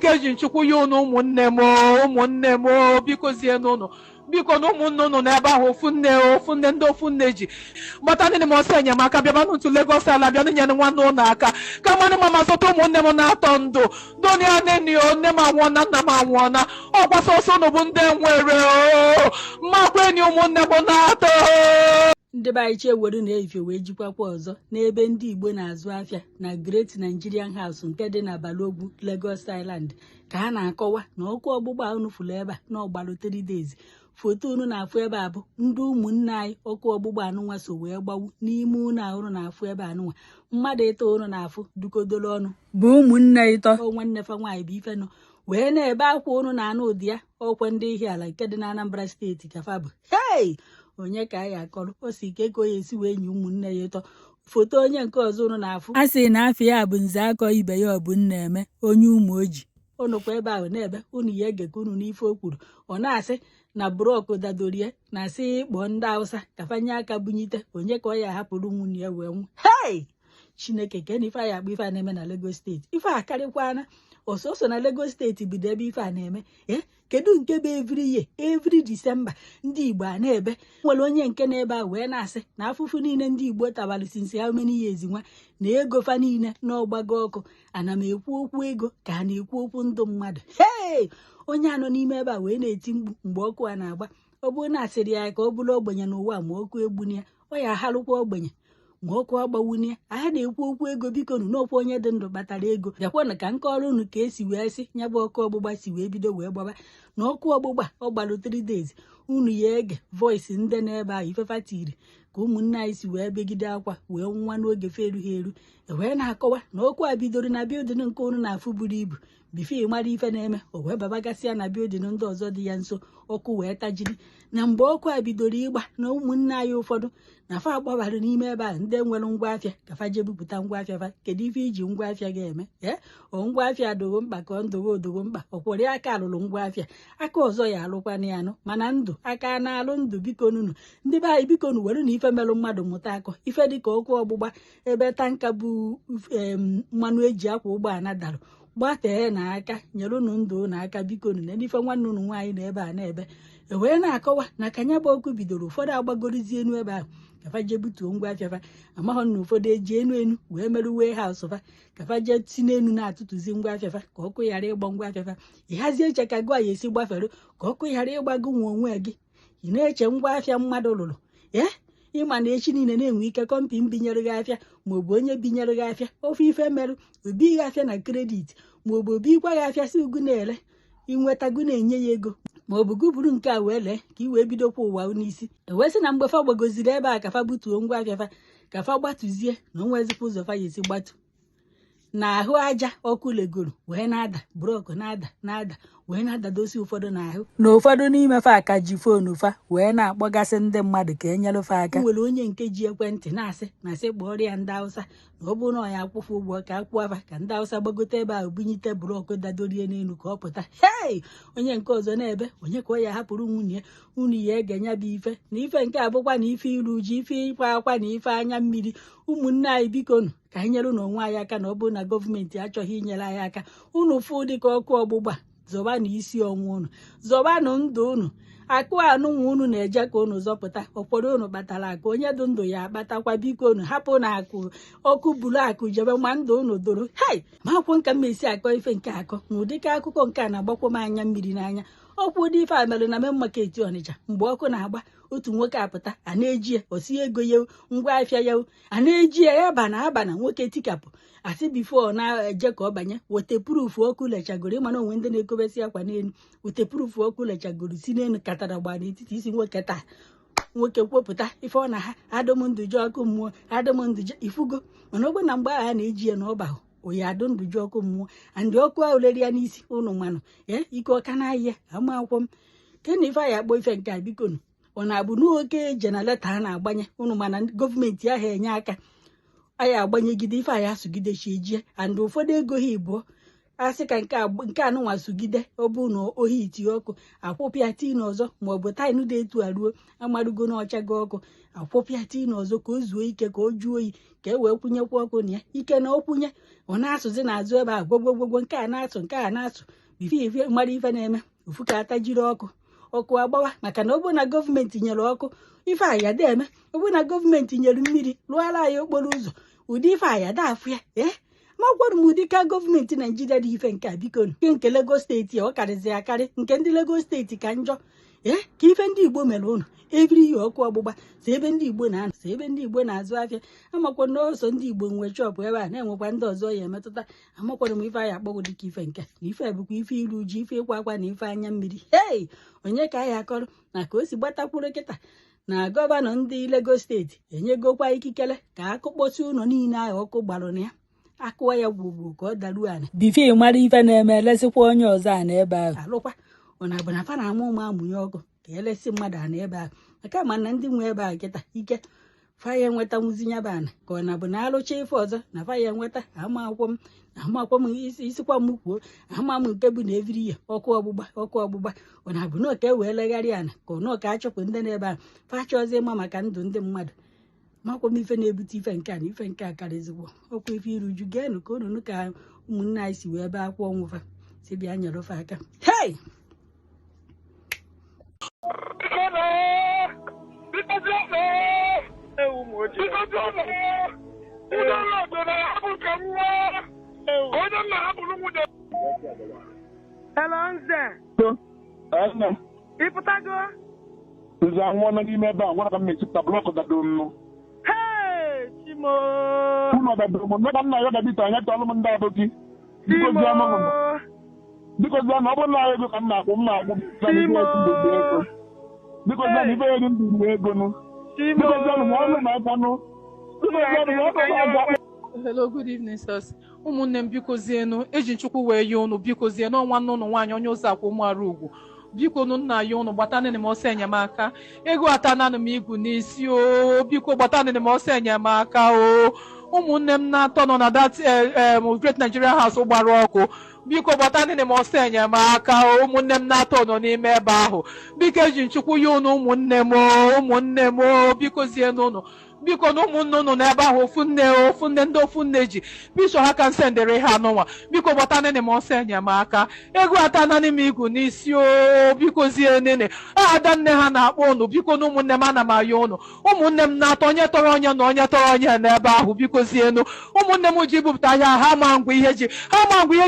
ike ji nchukwu ya unu ụmụnne m biko zie n'ụnụ biko na ụmụnne unu n'ebe ahụ ofu nne ndị ofu nne ji gbata ndị m ọsọ enyemaka bịabanụ ntu Lagos ala bịanụ nyere nwanne ụlọ aka ka mmanụ mama zọta ụmụnne m na-atọ ndụ donia nne m anwụọna nna m anwụọna ọkwa sọsọ unu bụ ndị nwere mmakwenyi ụmụnne m na-atọ. Ndị be anyị Chiewelu na-efe wee jikwakwa ọzọ n'ebe ndị Igbo na-azụ afịa na Great Nigerian House nke dị na Balogwu, Lagos Island ka ha na-akọwa na ọkụ ọgbụgba unu fụrụ ebe a na ọgbalụ 3 days. Foto unu na-afụ ebe a bụ ndị ụmụnne anyị ọkụ ọgbụgba anụnwa so wee gbawu n'ime unu ahụrụ na-afụ ebe anụnwa mmadụ ịtọ unu na-afụ dukodolo ọnụ bụ ụmụnne ịtọ nwanne fa nwaanyị bụ ife nọ wee na-ebe akwa unu na-anụ ụdị ya ọkwa ndị ihe ala nke dị na Anambra steeti ka fa bụ hei onye ka anyị akọrọ o si ike ka onye esi wee nye ụmụnne ya ịtọ. Foto onye nke ọzọ unu na-afụ a sị na afọ ya bụ nze akọ ibe ya ọ bụ Nnaeme onye ụmụ oji ụnụkwa ebe ahụ na-ebe unu ya egekọ unu n'ife o kwuru ọ na-asị na brọk dadorie na asị kpọọ ndị Hausa ka fanye aka bunyite onye ka ọ ya hapụrụ nwunye ya wee nwụ hei Chineke ke na ife anyị akpọ ife a na-eme na Lagos steeti ife a karịkwana ọsọsọ na Lagos steeti bido ebe ife a na-eme kedu nke bụ every December ndị Igbo a na-ebe nwere onye nke na-ebe a wee na-asị na afụfụ niile ndị Igbo tabalụ sinsi how many years nwa na ego fa niile n'ọgbago ọkụ ana m ekwu okwu ego ka a na-ekwu okwu ndụ mmadụ hei onye anọ n'ime ebe a wee na-eti mkpu mgbe ọkụ a na-agba ọ bụrụ na asịrị ya ka ọ bụrụ ogbenye n'ụwa ma ọkụ egbuni ya ọ ya harụkwa ogbenye ma ọkụ agbawunye anyị na-ekwu okwu ego biko nu n'okwu onye dị ndụ kpatara ego bịakwana ka nke ọrụ unu ka esi wee sị nya bụ ọkụ ọgbụgba si wee bido wee gbaba na ọkụ ọgbụgba ọ gbalụ 3 days unu ya ege voice ndị n'ebe ahụ ifefa tiri ka ụmụnne anyị si wee begide akwa wee nwa n'oge fe erughị eru wee na-akọwa na okwu a bidoro na bildin nke unu na-afụ buru ibu bifo mara ife na-eme o wee babagasịa na bildin ndị ọzọ dị ya nso ọkụ wee tajiri na mgbe ọkụ a bidoro ịgba na ụmụnne anyị ụfọdụ na fa agbabara n'ime ebe a ndị nwere ngwa afịa ka fa jee bupụta ngwa afịa fa kedu ife iji ngwa afịa ga-eme ngwa afịa dogo mkpa ka ọ ndogo odogo mkpa ọ kwere aka alụrụ ngwa afịa aka ọzọ ya alụkwana ya anụ mana ndụ aka na-alụ ndụ biko nunu ndị be anyị biko nu were na ife merụ mmadụ mụta akọ ife dịka ọkụ ọgbụgba ebe tanka bụ mmanụ eji akwa ụgbọala darụ gbatee na aka nyere unu ndụ na aka biko nu na ife nwanne unu nwaanyị na ebe a na-ebe wee na-akọwa na ka nya bụ ọkụ bidoro ụfọdụ agbagorizie enu ebe ahụ kafa jee butuo ngwa afịa fa amaghọ na ụfọdụ eji enu wee merụ wee haus fa kafa jee si n'enu na-atụtụzi ngwa afịa fa ka ọkụ ghara ịgba ngwa afịa fa ịhazie eche ka gụ ya esi gbafere ka ọkụ ghara ịgbago nwa onwe gị ị na-eche ngwa afịa mmadụ lụrụ ịma na echi niile na-enwe ike kọmpi binyere gị afịa maọbụ onye binyere gị afịa ofe ife merụ obi gị afịa na kredit maọbụ obi ikwa gị afịa si ugu na-ele inwetago na-enye ya ego maọbụ gị buru nke a wee lee ka i wee bidokwa ụwa n'isi ewesị na mgbe fa gbagoziri ebe a ka fa butuo ngwa afịa fa ka fa gbatuzie na onwezikwa ụzọ fa ya esi gbatu na ahụ aja ọkụ legoro wee na-ada brọk na-ada wee na-adadosi ụfọdụ n'ahụ na ụfọdụ n'ime fa aka ji foonu fa wee na-akpọgasị ndị mmadụ ka enyere fa aka nwere onye nke ji ekwentị na-asị kpọrọ ya ndị Hausa na ọ bụrụ na ọ ya akwụfụ ụgwọ ka akwụ afa ka ndị Hausa gbagote ebe ahụ bunyite brọk dadorie n'elu ka ọ pụta hei onye nke ọzọ na-ebe onye ka ọ ya hapụrụ nwunye unu ya egenya bụ ife na ife nke abụkwa na ife iru uju ife ịkwa akwa na ife anya mmiri ụmụnne anyị biko nu ka anyị nyere unu onwe anyị aka na ọ bụrụ na gọọmenti achọghị inyere anyị aka unu fụ dịka ọkụ ọgbụgba zọba na isi ọnwụ unu zọba na ndụ unu akụ anụnwa unu na-eje ka unu zọpụta ụfọdụ unu kpatara akụ onye dị ndụ ya akpatakwa biko unu hapụ na akụ ọkụ buru akụ jebe ma ndụ unu doro hei ma akwụ nka m esi akọ ife nke akọ na ụdịka akụkọ nke a na-agbakwa m anya mmiri n'anya ọkwụ dị ife a mere na main market Ọnịcha mgbe ọkụ na-agba otu nwoke apụta a na-eji ya osi ego ya ngwa afịa ya a na-eji ya aba na nwoke tikapụ asị bifo na-eje ka ọ banye wetepurufu ọkụ lechagoro ịmana onwe ndị na-ekobesi akwa n'elu wetepurufu ọkụ lechagoro si n'elu katara gba n'etiti isi nwoke taa nwoke kwopụta ife ọ na ha adụmndụji ọkụ mmụọ adụmndụji ifugo mana ogbe na mgbe a na-eji ya n'ọba oyi adụ ndụji ọkụ mmụọ andị ọkụ ahụ leri ya n'isi ụnụ manụ ike ọka na-ahịa ama akwụkwọ m kena ife anyị akpọ ife nke a biko nu ọ na-abụ n'oke jenereta a na-agbanye ụnụ mana gọọmenti ahụ enye aka anyị agbanyegide ife anyị asụgidechi ejie andị ụfọdụ ego ha ịbụọ asị ka nke anụnwa sugide ọ bụ na ohi iti ọkụ akwụpịa tii n'ọzọ maọbụ taịnụ dị etu aruo amarugo na ọchago ọkụ akwụpịa tii n'ọzọ ka o zuo ike ka o juo oyi ka e wee kwụnyekwa ọkụ na ya ike na okwunye ọ na-asụzi n'azụ ebe a gwogwogwogwo nke a na-asụ nke a na-asụ ife mara ife na-eme ofu ka atajiri ọkụ agbawa maka na ọ bụrụ na gọọmenti nyere ọkụ ife aya da eme ọ bụrụ na gọọmenti nyere mmiri rụọla anyị okporo ụzọ ụdị ife aya da afụ ya ma gwara m ụdị ka gọọmenti Naijiria dị ife nke a biko nke Lagos steeti ọ karịzị akarị nke ndị Lagos steeti ka njọ ka ife ndị Igbo mere ụnụ ebiri ihe ọkụ ọgbụgba si ebe ndị Igbo na-anọ si ebe ndị Igbo na-azụ afịa amakwa na ọsọ ndị Igbo nwe chọpụ ebe a na-enwekwa ndị ọzọ ya emetụta amakwara m ife anyị akpọgo dịka ife nke na ife bụkwa ife iru uju ife ịkwa akwa na ife anya mmiri onye ka anyị akọrọ na ka o si gbatakwuru kịta na gọvanọ ndị Lagos steeti enyegokwa ikikere ka akụkpọsi ụlọ niile ahụ ọkụ gbarụ na ya akụwa ya gburugburu ka ọ daruo ana bife mara ife na-eme elesikwa onye ọzọ a na ebe ahụ alụkwa ụna bụ na fa na-ama ụmụ amụnye ọkụ ka elesi mmadụ a na ebe ahụ maka ma na ndị nwe ebe ahụ kịta ike faya enweta nwuzinye bụ ana ka ọ na bụ na alụcha ife ọzọ na faya enweta amakwọ m isikwa m kwuo ama m nke bụ na eviri ya ọkụ ọgbụgba ọ na bụ na oke wee legharị ana ka ọ na ọka achọpụ ndị n'ebe ahụ facha ọzọ ịma maka ndụ ndị mmadụ makwa m ife na-ebute ife nke a na ife nke a karịzigbo ọkwa ife iru uju geenụ ka unu ka ụmụnne anyị si wee ebe akwa ọnwụfa si bịa nyere ofe aka Hello, Nze. Ịpụtago? Nze anwụọ na n'ime ebe a nwere ka m na-echipụta blọkụ dadoro m. Chimo. Ụlọ dadoro m mmeka nna ya dabita anya tọọlụ m ndị abụki. Chimo. Biko zie na ọ bụrụ na ego ka m na-akwụ biko zie na ife ego ndị Igbo ego nụ. Biko zie na ọrụ m aka nụ. Biko zie na ọrụ m aka. Hello, good evening, sirs. Ụmụnne m biko zienu eji Chukwu wee yie unu biko zie n'ọnwa nnụnụ nwaanyị onye ụzọ akwa ụmụara ugwu biko nụ nna ya unu gbatanịnị m ọsọ enyemaka ego atananụ m igu n'isi o biko gbatanịnị m ọsọ enyemaka o ụmụnne m na-atọ nọ na that Great Nigeria House gbara ọkụ biko gbatanịnị m ọsọ enyemaka o ụmụnne m na-atọ nọ n'ime ebe ahụ biko eji Chukwu ya unu ụmụnne m o biko zie n'ụnụ biko na ụmụnne unu n'ebe ahụ ofu nne ndị ofu nne ji bishọp ha ka nsendere ha anụnwa biko gbatanịnị m ọsọ enyemaka ego atananị m igu n'isi o biko zie nene ada nne ha na-akpọ unu biko na ụmụnne m ana m aya unu ụmụnne m na-atọ onye tọrọ onye na onye tọrọ onye n'ebe ahụ biko zienu ụmụnne m ji bupụta ahịa ha ma ngwa ihe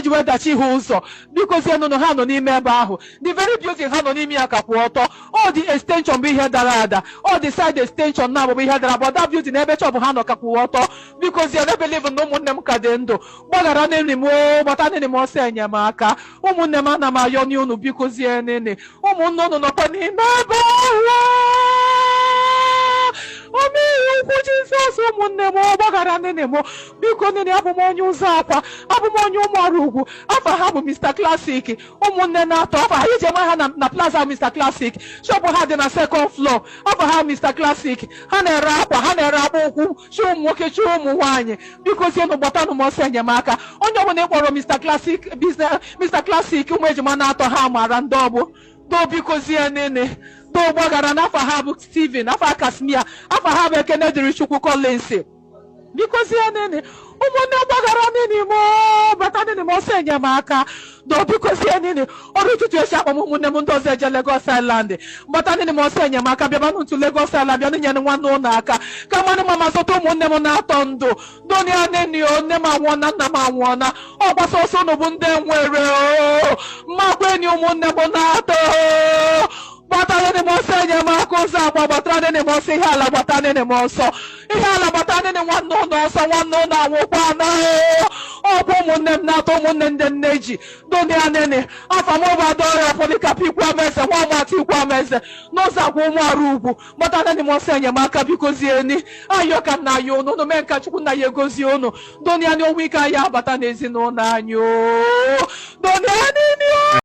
ji wee dachi ha ụzọ biko zienu na ha nọ n'ime ebe ahụ the very building ha nọ n'ime ya ka kwụ ọtọ ọ dị extension bụ ihe dara ada ọ dị side extension na abụbụ ihe dara but building ebe chọpụ ha nọ ka kwụ ọtọ biko zie na believe na ụmụnne m ka dị ndụ gbaghara n'enyi m gbata nene m ọsọ enyemaka ụmụnne m ana m ayọ n'unu biko zie nene ụmụnne unu nọkwa n'ime ebe omeihe ukwu Jizọs ụmụnne m gbaghara nene m biko nene abụ m onye ụzọ akwa abụ m onye ụmụọrụ ugwu afa ha bụ Mr. Classic ụmụnne na-atọ afa ha ije nwa ha na plaza Mr. Classic shọpụ ha dị na second floor afa ha Mr. Classic ha na-ere akwa ha na-ere akpa ụkwụ chi ụmụ nwoke chi ụmụ nwaanyị biko zienụ gbatanụ m ọsọ enyemaka onye ọbụla ịkpọrọ Mr. Classic ụmụ ejima na-atọ ha mara ndị ọgbụ do biko zie nene do gbaghara n'afọ ha bụ Steven afọ Kasmia afọ ha bụ Ekene dịrị Chukwu Collins biko zie nene ụmụnne gbaghara nene m bata nene m ọsọ enyemaka do biko zie nene ọrụ ụtụtụ esi akpọ m ụmụnne m ndị ọzọ eje Lagos Island gbata nene m ọsọ enyemaka bịabanụ ntu Lagos Island bịanụ nyere nwanne ụlọ aka ka mmanụ mama zụta ụmụnne m na-atọ ndụ donia nene o nne m anwụọna nna m anwụọna ọ gbasa ọsọ unu bụ ndị nwere mmakwa enyi ụmụnne m na-atọ gbata nene m ọsọ enyemaka ụzọ agba gbata nene m ọsọ ihe ala gbata nene m ọsọ ihe ala gbata nene nwanne ụlọ ọsọ nwanne ụlọ anwụkwa na ọ bụ ụmụnne m na-atọ ụmụnne ndị nne ji donia nene afa m bụ Adaọra Polycarp Ikwuameze nwa amata Ikwuameze n'ụzọ agwa ụmụara ugwu gbata nene m ọsọ enyemaka biko zieni ayọ ka nna ya unu mee nka Chukwu nna ya egozie unu donia na onwe ike anyị abata n'ezinụlọ anyị donia nene